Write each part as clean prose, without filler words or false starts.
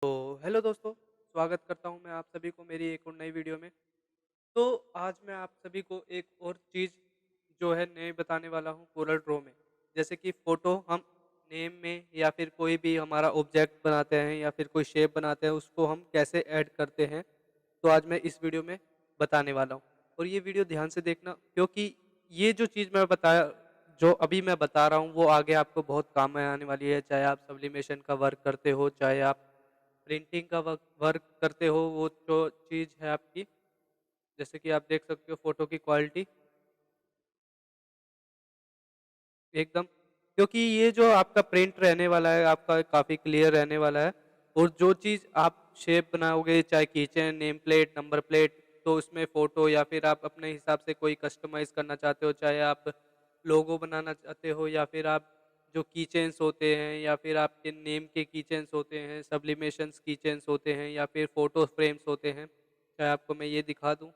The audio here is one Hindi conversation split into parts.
तो हेलो दोस्तों, स्वागत करता हूँ मैं आप सभी को मेरी एक और नई वीडियो में। तो आज मैं आप सभी को एक और चीज़ जो है नई बताने वाला हूँ कोरल ड्रॉ में। जैसे कि फ़ोटो हम नेम में या फिर कोई भी हमारा ऑब्जेक्ट बनाते हैं या फिर कोई शेप बनाते हैं, उसको हम कैसे ऐड करते हैं, तो आज मैं इस वीडियो में बताने वाला हूँ। और ये वीडियो ध्यान से देखना, क्योंकि ये जो चीज़ जो अभी मैं बता रहा हूँ वो आगे आपको बहुत काम में आने वाली है। चाहे आप सब्लिमेशन का वर्क करते हो, चाहे आप प्रिंटिंग का वर्क करते हो, वो जो चीज़ है आपकी, जैसे कि आप देख सकते हो फ़ोटो की क्वालिटी एकदम, क्योंकि ये जो आपका प्रिंट रहने वाला है आपका काफ़ी क्लियर रहने वाला है। और जो चीज़ आप शेप बनाओगे, चाहे keychain, name plate, number plate, तो उसमें फ़ोटो या फिर आप अपने हिसाब से कोई कस्टमाइज़ करना चाहते हो, चाहे आप लोगो बनाना चाहते हो या फिर आप जो कीचेन्स होते हैं या फिर आपके नेम के कीचेन्स होते हैं, सब्लिमेशंस कीचेन्स होते हैं या फिर फ़ोटो फ्रेम्स होते हैं, चाहे आपको मैं ये दिखा दूँ।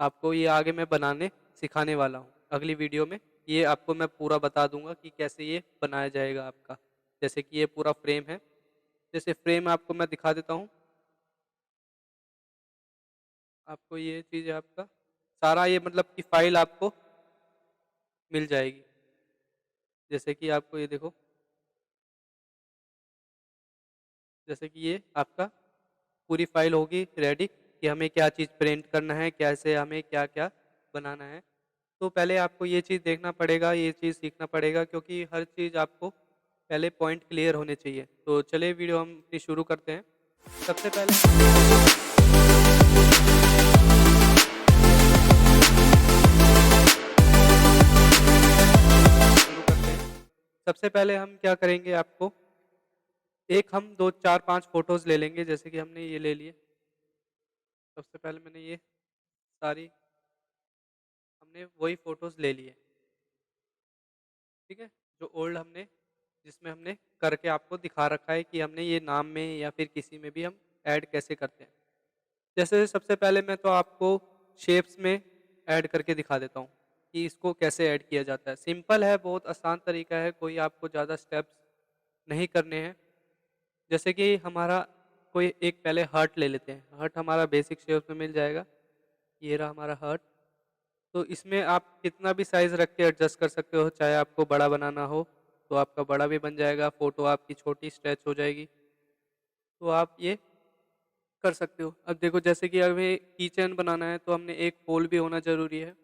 आपको ये आगे मैं बनाने सिखाने वाला हूँ। अगली वीडियो में ये आपको मैं पूरा बता दूँगा कि कैसे ये बनाया जाएगा आपका। जैसे कि ये पूरा फ्रेम है। जैसे फ्रेम आपको मैं दिखा देता हूँ। आपको ये चीज़ है आपका, सारा ये मतलब कि फ़ाइल आपको मिल जाएगी। जैसे कि आपको ये देखो, जैसे कि ये आपका पूरी फ़ाइल होगी रेडी कि हमें क्या चीज़ प्रिंट करना है, कैसे हमें क्या-क्या बनाना है। तो पहले आपको ये चीज़ देखना पड़ेगा, ये चीज़ सीखना पड़ेगा, क्योंकि हर चीज़ आपको पहले पॉइंट क्लियर होने चाहिए। तो चलिए वीडियो हम अपनी शुरू करते हैं। सबसे पहले शुरू करते हैं। सबसे पहले हम क्या करेंगे, आपको एक हम 2, 4, 5 फ़ोटोज़ ले लेंगे, जैसे कि हमने ये ले लिए। सबसे पहले मैंने ये सारी हमने वही फ़ोटोज़ ले लिए, ठीक है? जो ओल्ड हमने जिसमें हमने करके आपको दिखा रखा है कि हमने ये नाम में या फिर किसी में भी हम ऐड कैसे करते हैं। जैसे सबसे पहले मैं तो आपको शेप्स में ऐड करके दिखा देता हूँ कि इसको कैसे ऐड किया जाता है। सिंपल है, बहुत आसान तरीका है, कोई आपको ज़्यादा स्टेप्स नहीं करने हैं। जैसे कि हमारा कोई एक पहले हार्ट ले लेते हैं। हार्ट हमारा बेसिक शेप्स में मिल जाएगा। ये रहा हमारा हार्ट। तो इसमें आप कितना भी साइज़ रख के एडजस्ट कर सकते हो, चाहे आपको बड़ा बनाना हो तो आपका बड़ा भी बन जाएगा, फ़ोटो आपकी छोटी स्ट्रेच हो जाएगी। तो आप ये कर सकते हो। अब देखो, जैसे कि हमें कीचेन बनाना है तो हमने एक होल भी होना ज़रूरी है।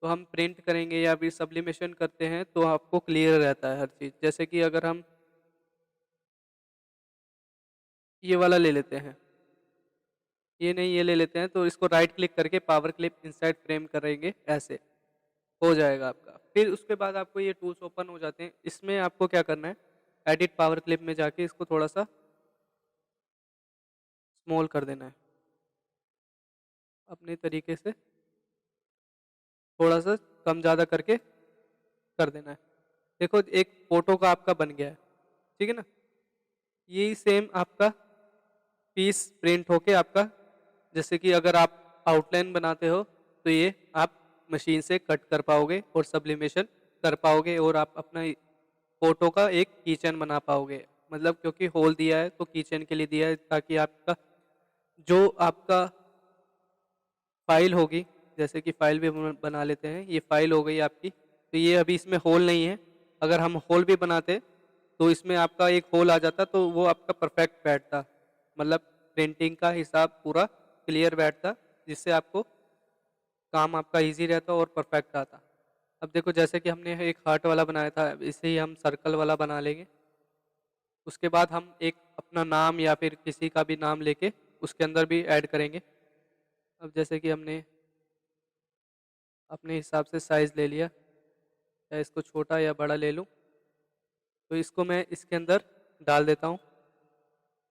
तो हम प्रिंट करेंगे या फिर सब्लिमेशन करते हैं तो आपको क्लियर रहता है हर चीज़। जैसे कि अगर हम ये वाला ले लेते हैं, ये नहीं ये ले लेते हैं, तो इसको राइट क्लिक करके पावर क्लिप इनसाइड फ्रेम करेंगे, ऐसे हो जाएगा आपका। फिर उसके बाद आपको ये टूल्स ओपन हो जाते हैं। इसमें आपको क्या करना है, एडिट पावर क्लिप में जाके इसको थोड़ा-सा स्मॉल कर देना है। अपने तरीके से थोड़ा-सा कम ज़्यादा करके कर देना है। देखो, एक फ़ोटो का आपका बन गया है, ठीक है ना? यही सेम आपका पीस प्रिंट होके आपका, जैसे कि अगर आप आउटलाइन बनाते हो तो ये आप मशीन से कट कर पाओगे और सब्लिमेशन कर पाओगे और आप अपना फ़ोटो का एक कीचेन बना पाओगे। मतलब क्योंकि होल दिया है तो कीचेन के लिए दिया है, ताकि आपका जो आपका फ़ाइल होगी, जैसे कि फ़ाइल भी बना लेते हैं, ये फ़ाइल हो गई आपकी। तो ये अभी इसमें होल नहीं है, अगर हम होल भी बनाते तो इसमें आपका एक होल आ जाता तो वो आपका परफेक्ट बैठता। मतलब प्रिंटिंग का हिसाब पूरा क्लियर बैठता, जिससे आपको काम आपका ईज़ी रहता और परफेक्ट आता। अब देखो, जैसे कि हमने एक हार्ट वाला बनाया था, इसे ही हम सर्कल वाला बना लेंगे। उसके बाद हम एक अपना नाम या फिर किसी का भी नाम लेके उसके अंदर भी ऐड करेंगे। अब जैसे कि हमने अपने हिसाब से साइज़ ले लिया, चाहे इसको छोटा या बड़ा ले लूँ, तो इसको मैं इसके अंदर डाल देता हूँ।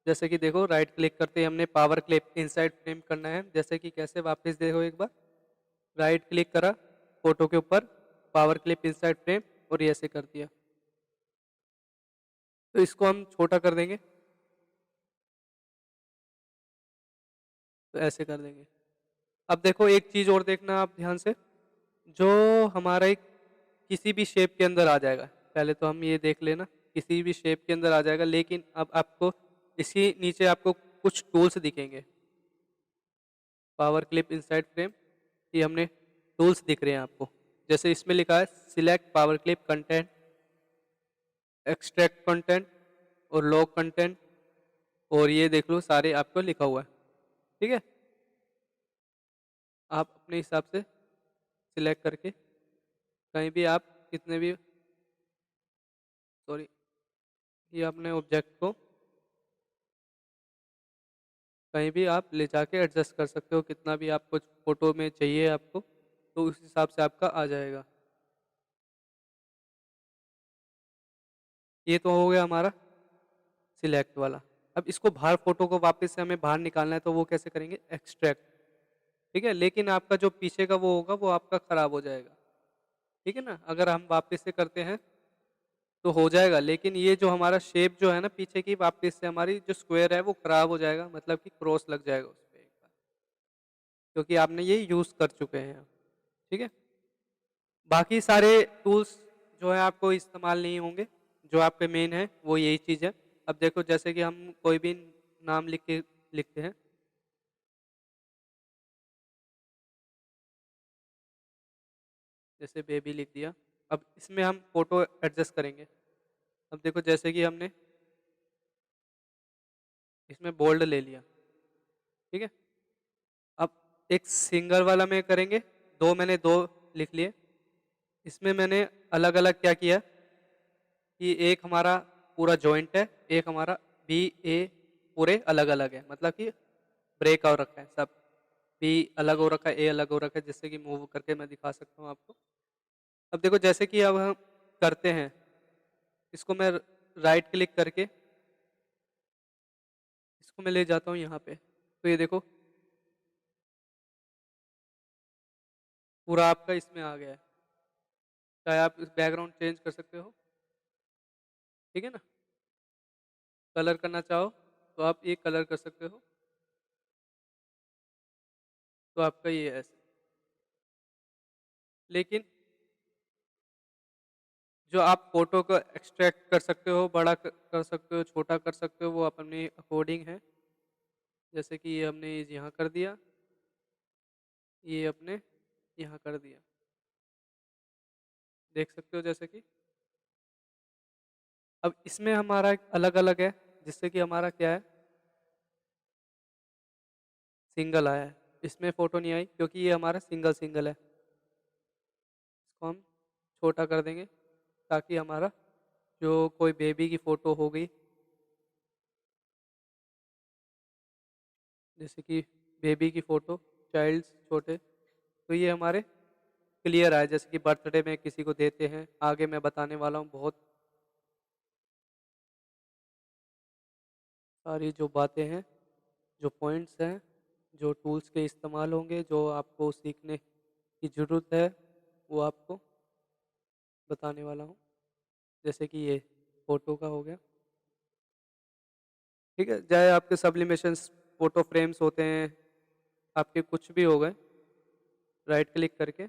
जैसे कि देखो, राइट क्लिक करते ही हमने पावर क्लिप इनसाइड फ्रेम करना है। जैसे कि कैसे, वापस देखो एक बार, राइट क्लिक करा फ़ोटो के ऊपर, पावर क्लिप इनसाइड फ्रेम, और ये ऐसे कर दिया। तो इसको हम छोटा कर देंगे, तो ऐसे कर देंगे। अब देखो, एक चीज़ और देखना आप ध्यान से, जो हमारा एक किसी भी शेप के अंदर आ जाएगा। पहले तो हम ये देख लेना, किसी भी शेप के अंदर आ जाएगा, लेकिन अब आपको इसी नीचे आपको कुछ टूल्स दिखेंगे, पावर क्लिप इनसाइड फ्रेम, ये हमने टूल्स दिख रहे हैं आपको। जैसे इसमें लिखा है select power clip content, extract content और लॉग कंटेंट, और ये देख लो सारे आपको लिखा हुआ है। ठीक है, आप अपने हिसाब से सिलेक्ट करके कहीं भी आप कितने भी, सॉरी, ये अपने ऑब्जेक्ट को कहीं भी आप ले जाके एडजस्ट कर सकते हो, कितना भी आपको फोटो में चाहिए आपको, तो उस हिसाब से आपका आ जाएगा। ये तो हो गया हमारा सिलेक्ट वाला। अब इसको बाहर, फोटो को वापस से हमें बाहर निकालना है, तो वो कैसे करेंगे, एक्सट्रैक्ट। ठीक है, लेकिन आपका जो पीछे का वो होगा वो आपका खराब हो जाएगा। ठीक है ना, अगर हम वापस से करते हैं तो हो जाएगा, लेकिन ये जो हमारा शेप जो है ना पीछे की, वापस से हमारी जो स्क्वायर है वो खराब हो जाएगा, मतलब कि क्रॉस लग जाएगा उस पर एक बार, क्योंकि आपने ये यूज कर चुके हैं। ठीक है, बाकी सारे टूल्स जो है आपको इस्तेमाल नहीं होंगे, जो आपके मेन है वो यही चीज़ है। अब देखो, जैसे कि हम कोई भी नाम लिख के लिखते हैं, जैसे बेबी लिख दिया। अब इसमें हम फोटो एडजस्ट करेंगे। अब देखो, जैसे कि हमने इसमें बोल्ड ले लिया। ठीक है, अब एक सिंगल वाला में करेंगे, मैंने दो लिख लिए। इसमें मैंने अलग अलग क्या किया कि एक हमारा पूरा जॉइंट है, एक हमारा बी ए पूरे अलग अलग है, मतलब कि ब्रेक हो रखा है सब। बी अलग हो रखा है, ए अलग हो रखा है, जिससे कि मूव करके मैं दिखा सकता हूँ आपको। अब देखो, जैसे कि अब हम करते हैं, इसको मैं राइट क्लिक करके इसको मैं ले जाता हूँ यहाँ पे, तो ये देखो पूरा आपका इसमें आ गया है। चाहे आप इस बैकग्राउंड चेंज कर सकते हो। ठीक है ना, कलर करना चाहो तो आप एक कलर कर सकते हो, तो आपका ये है ऐसे। लेकिन जो आप फोटो को एक्सट्रैक्ट कर सकते हो, बड़ा कर सकते हो, छोटा कर सकते हो, वो अपने अकॉर्डिंग है। जैसे कि ये हमने यहाँ कर दिया, ये अपने यहाँ कर दिया, देख सकते हो जैसे कि। अब इसमें हमारा अलग अलग है, जिससे कि हमारा क्या है, सिंगल आया है। इसमें फोटो नहीं आई क्योंकि ये हमारा सिंगल सिंगल है। इसको हम छोटा कर देंगे ताकि हमारा जो कोई बेबी की फ़ोटो हो गई, जैसे कि बेबी की फ़ोटो, चाइल्ड्स छोटे, तो ये हमारे क्लियर आए। जैसे कि बर्थडे में किसी को देते हैं, आगे मैं बताने वाला हूँ बहुत सारी जो बातें हैं, जो पॉइंट्स हैं, जो टूल्स के इस्तेमाल होंगे, जो आपको सीखने की ज़रूरत है, वो आपको बताने वाला हूँ। जैसे कि ये फ़ोटो का हो गया। ठीक है, चाहे आपके सब्लिमेशंस फ़ोटो फ्रेम्स होते हैं, आपके कुछ भी हो गए, राइट क्लिक करके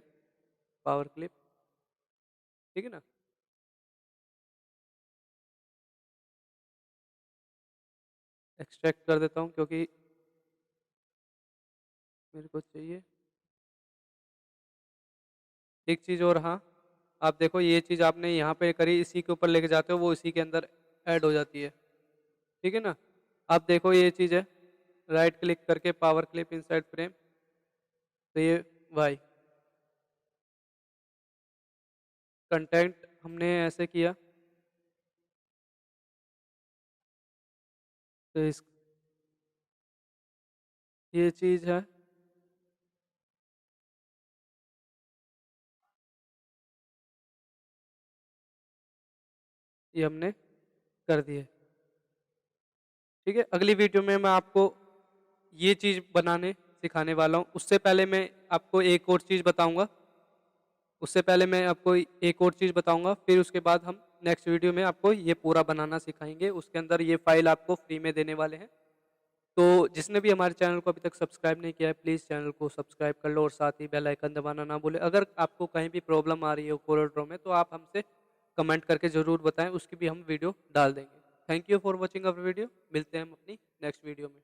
पावर क्लिप। ठीक है ना, एक्सट्रैक्ट कर देता हूँ क्योंकि मेरे को चाहिए। एक चीज़ और, हाँ, आप देखो ये चीज़ आपने यहाँ पे करी, इसी के ऊपर लेके जाते हो, वो इसी के अंदर ऐड हो जाती है। ठीक है ना, आप देखो ये चीज़ है, राइट क्लिक करके पावर क्लिप इनसाइड फ्रेम, तो ये वाई कंटेंट हमने ऐसे किया, तो इस ये चीज़ है, ये हमने कर दिए। ठीक है, अगली वीडियो में मैं आपको ये चीज़ बनाने सिखाने वाला हूँ। उससे पहले मैं आपको एक और चीज़ बताऊँगा, उससे पहले मैं आपको एक और चीज़ बताऊँगा, फिर उसके बाद हम नेक्स्ट वीडियो में आपको ये पूरा बनाना सिखाएँगे। उसके अंदर ये फ़ाइल आपको फ्री में देने वाले हैं। तो जिसने भी हमारे चैनल को अभी तक सब्सक्राइब नहीं किया है, प्लीज़ चैनल को सब्सक्राइब कर लो और साथ ही बेल आइकन दबाना ना भूलें। अगर आपको कहीं भी प्रॉब्लम आ रही है कोरल ड्रॉ में, तो आप हमसे कमेंट करके ज़रूर बताएँ, उसकी भी हम वीडियो डाल देंगे। Thank you for watching our video. मिलते हैं हम अपनी नेक्स्ट वीडियो में।